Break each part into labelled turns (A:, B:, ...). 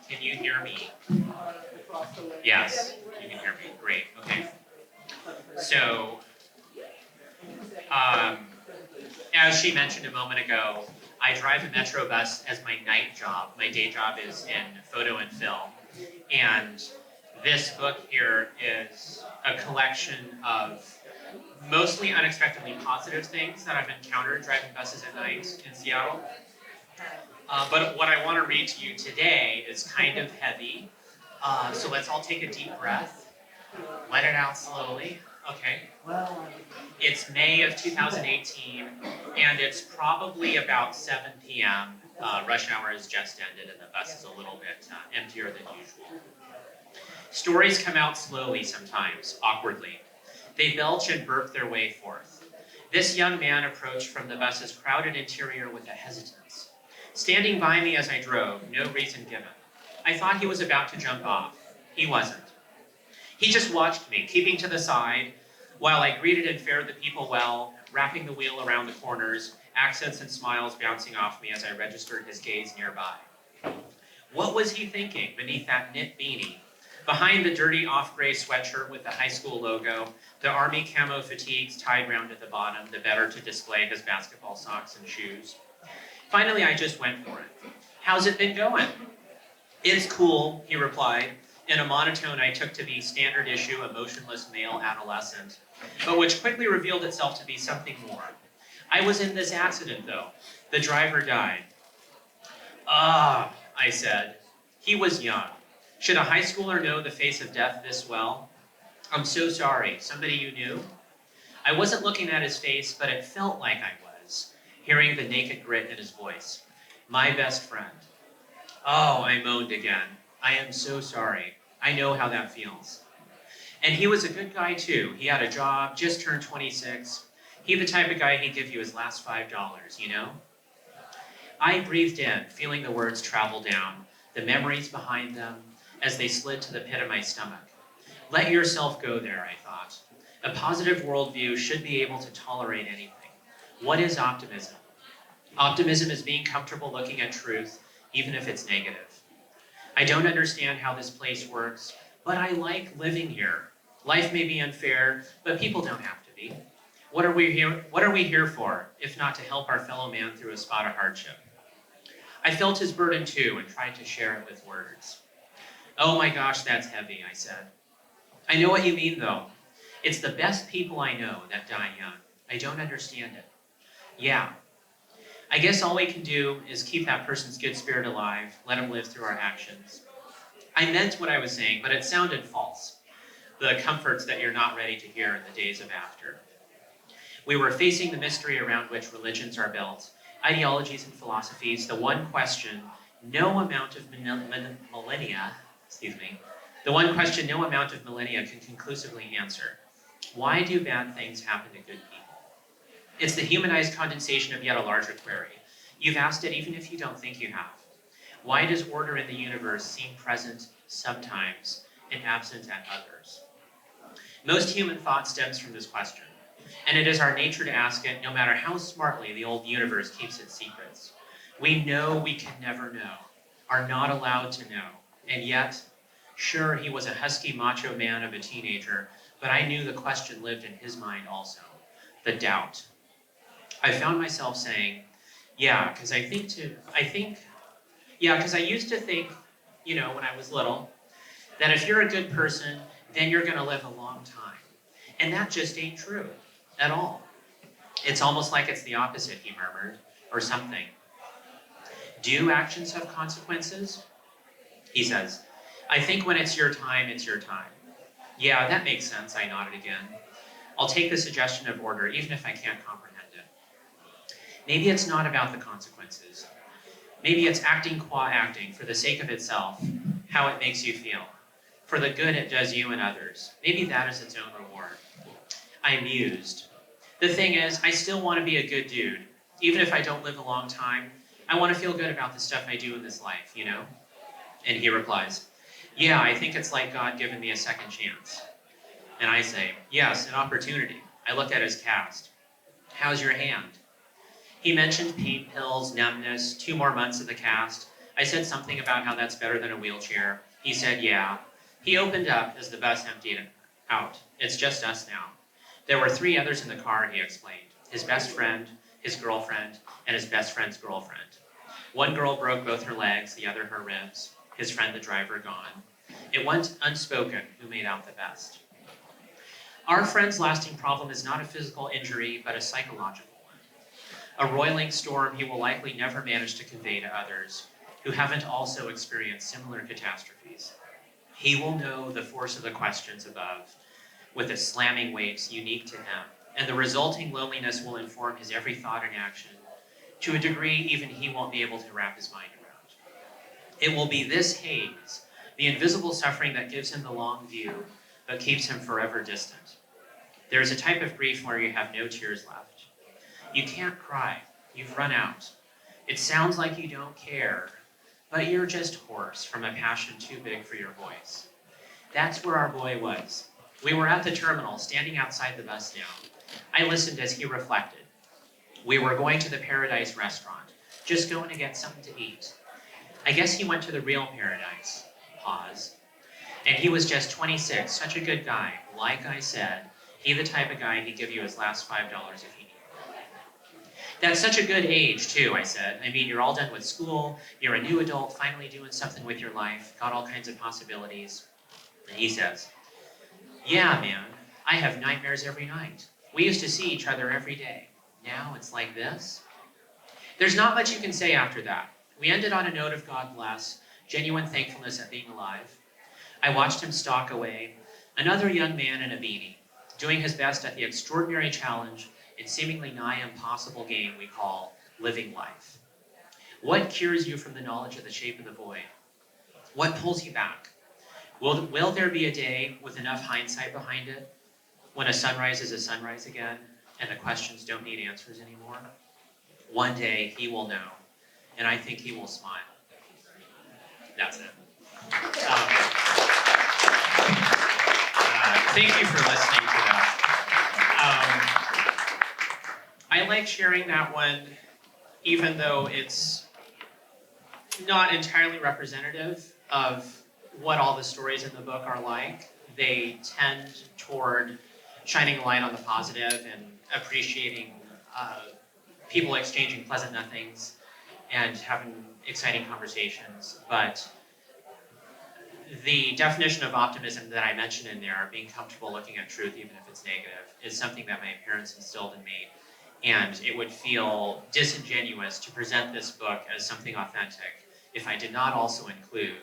A: Can you hear me? Yes, you can hear me. Great. Okay. So, as she mentioned a moment ago, I drive a Metro bus as my night job. My day job is in photo and film. And this book here is a collection of mostly unexpectedly positive things that I've encountered driving buses at night in Seattle. But what I want to read to you today is kind of heavy. So let's all take a deep breath. Let it out slowly. Okay. It's May of 2018, and it's probably about 7 p.m. Rush hour has just ended, and the bus is a little bit emptier than usual. Stories come out slowly sometimes, awkwardly. They belch and burp their way forth. This young man approached from the bus's crowded interior with a hesitance. Standing by me as I drove, no reason given. I thought he was about to jump off. He wasn't. He just watched me, keeping to the side, while I greeted and fared the people well, wrapping the wheel around the corners, accents and smiles bouncing off me as I registered his gaze nearby. What was he thinking beneath that knit beanie? Behind the dirty off-gray sweatshirt with the high school logo, the army camo fatigues tied round at the bottom, the better to display his basketball socks and shoes. Finally, I just went for it. How's it been going? It's cool, he replied, in a monotone I took to be standard issue emotionless male adolescent, but which quickly revealed itself to be something more. I was in this accident, though. The driver died. Ah, I said. He was young. Should a high schooler know the face of death this well? I'm so sorry. Somebody you knew? I wasn't looking at his face, but it felt like I was, hearing the naked grit in his voice. My best friend. Oh, I moaned again. I am so sorry. I know how that feels. And he was a good guy, too. He had a job, just turned 26. He the type of guy he'd give you his last $5, you know? I breathed in, feeling the words travel down, the memories behind them, as they slid to the pit of my stomach. Let yourself go there, I thought. A positive worldview should be able to tolerate anything. What is optimism? Optimism is being comfortable looking at truth, even if it's negative. I don't understand how this place works, but I like living here. Life may be unfair, but people don't have to be. What are we here for, if not to help our fellow man through a spot of hardship? I felt his burden too and tried to share it with words. Oh my gosh, that's heavy, I said. I know what you mean, though. It's the best people I know that die young. I don't understand it. Yeah. I guess all we can do is keep that person's good spirit alive, let him live through our actions. I meant what I was saying, but it sounded false. The comforts that you're not ready to hear in the days of after. We were facing the mystery around which religions are built, ideologies and philosophies, the one question no amount of millennia can conclusively answer. Why do bad things happen to good people? It's the humanized condensation of yet a larger query. You've asked it even if you don't think you have. Why does order in the universe seem present sometimes and absent at others? Most human thought stems from this question, and it is our nature to ask it no matter how smartly the old universe keeps its secrets. We know we can never know, are not allowed to know, and yet, sure, he was a husky macho man of a teenager, but I knew the question lived in his mind also, the doubt. I found myself saying, yeah, because I used to think, when I was little, that if you're a good person, then you're going to live a long time. And that just ain't true at all. It's almost like it's the opposite, he murmured, or something. Do actions have consequences? He says, I think when it's your time, it's your time. Yeah, that makes sense, I nodded again. I'll take the suggestion of order, even if I can't comprehend it. Maybe it's not about the consequences. Maybe it's acting qua acting for the sake of itself, how it makes you feel, for the good it does you and others. Maybe that is its own reward. I mused. The thing is, I still want to be a good dude. Even if I don't live a long time, I want to feel good about the stuff I do in this life, you know? And he replies, yeah, I think it's like God giving me a second chance. And I say, yes, an opportunity. I look at his cast. How's your hand? He mentioned pain pills, numbness, 2 more months of the cast. I said something about how that's better than a wheelchair. He said, yeah. He opened up as the bus emptied out. It's just us now. There were 3 others in the car, he explained. His best friend, his girlfriend, and his best friend's girlfriend. One girl broke both her legs, the other her ribs. His friend, the driver, gone. It went unspoken who made out the best. Our friend's lasting problem is not a physical injury, but a psychological one. A roiling storm he will likely never manage to convey to others who haven't also experienced similar catastrophes. He will know the force of the questions above, with the slamming waves unique to him, and the resulting loneliness will inform his every thought and action, to a degree even he won't be able to wrap his mind around. It will be this haze, the invisible suffering that gives him the long view, but keeps him forever distant. There is a type of grief where you have no tears left. You can't cry, you've run out. It sounds like you don't care, but you're just hoarse from a passion too big for your voice. That's where our boy was. We were at the terminal, standing outside the bus now. I listened as he reflected. We were going to the Paradise restaurant, just going to get something to eat. I guess he went to the real Paradise. Pause. And he was just 26, such a good guy. Like I said, he the type of guy he'd give you his last $5 if he needed it. That's such a good age, too, I said. I mean, you're all done with school, you're a new adult, finally doing something with your life, got all kinds of possibilities. And he says, yeah, man, I have nightmares every night. We used to see each other every day. Now it's like this? There's not much you can say after that. We ended on a note of God bless, genuine thankfulness at being alive. I watched him stalk away, another young man in a beanie, doing his best at the extraordinary challenge and seemingly nigh impossible game we call living life. What cures you from the knowledge of the shape of the void? What pulls you back? Will there be a day with enough hindsight behind it, when a sunrise is a sunrise again, and the questions don't need answers anymore? One day he will know, and I think he will smile. That's it. Thank you for listening to that. I like sharing that one, even though it's not entirely representative of what all the stories in the book are like. They tend toward shining a light on the positive and appreciating people exchanging pleasant nothings and having exciting conversations. But the definition of optimism that I mentioned in there, being comfortable looking at truth even if it's negative, is something that my parents instilled in me. And it would feel disingenuous to present this book as something authentic if I did not also include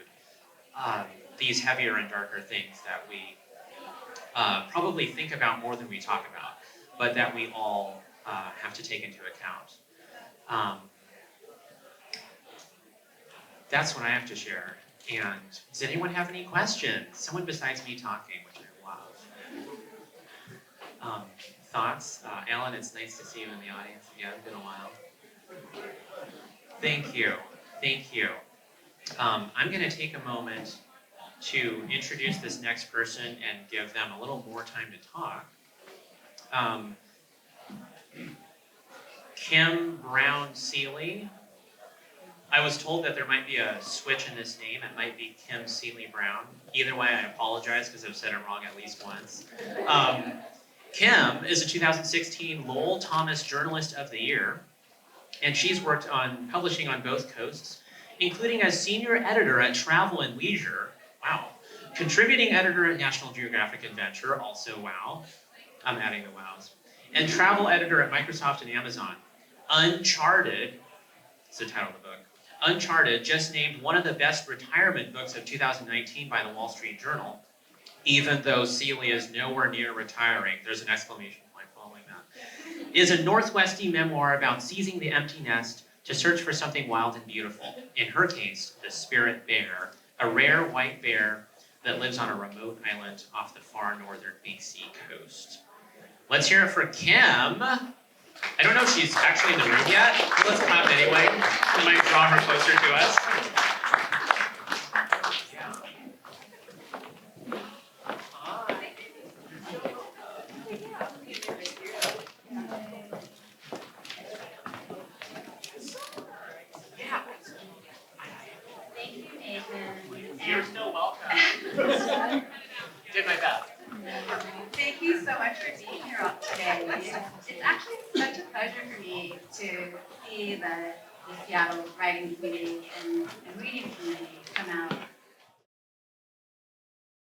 A: these heavier and darker things that we probably think about more than we talk about, but that we all have to take into account. That's what I have to share. And does anyone have any questions? Someone besides me talking, which I love. Thoughts? Alan, it's nice to see you in the audience again. It's been a while. Thank you. Thank you. I'm going to take a moment to introduce this next person and give them a little more time to talk. Kim Brown Seeley. I was told that there might be a switch in this name. It might be Kim Seeley Brown. Either way, I apologize because I've said it wrong at least once. Kim is a 2016 Lowell Thomas Journalist of the Year, and she's worked on publishing on both coasts, including as senior editor at Travel and Leisure, wow, contributing editor at National Geographic Adventure, also wow, I'm adding the wows, and travel editor at Microsoft and Amazon. Uncharted, it's the title of the book, Uncharted just named one of the best retirement books of 2019 by the Wall Street Journal, even though Seeley is nowhere near retiring. There's an exclamation point following that. Is a Northwesty memoir about seizing the empty nest to search for something wild and beautiful. In her case, the spirit bear, a rare white bear that lives on a remote island off the far northern BC coast. Let's hear it for Kim. I don't know if she's actually in the room yet. Let's clap anyway. We might draw her closer to us.
B: Amen.
A: You're still welcome. Did my best.
B: Thank you so much for being here all today. It's actually such a pleasure for me to see the Seattle writing community and reading community come out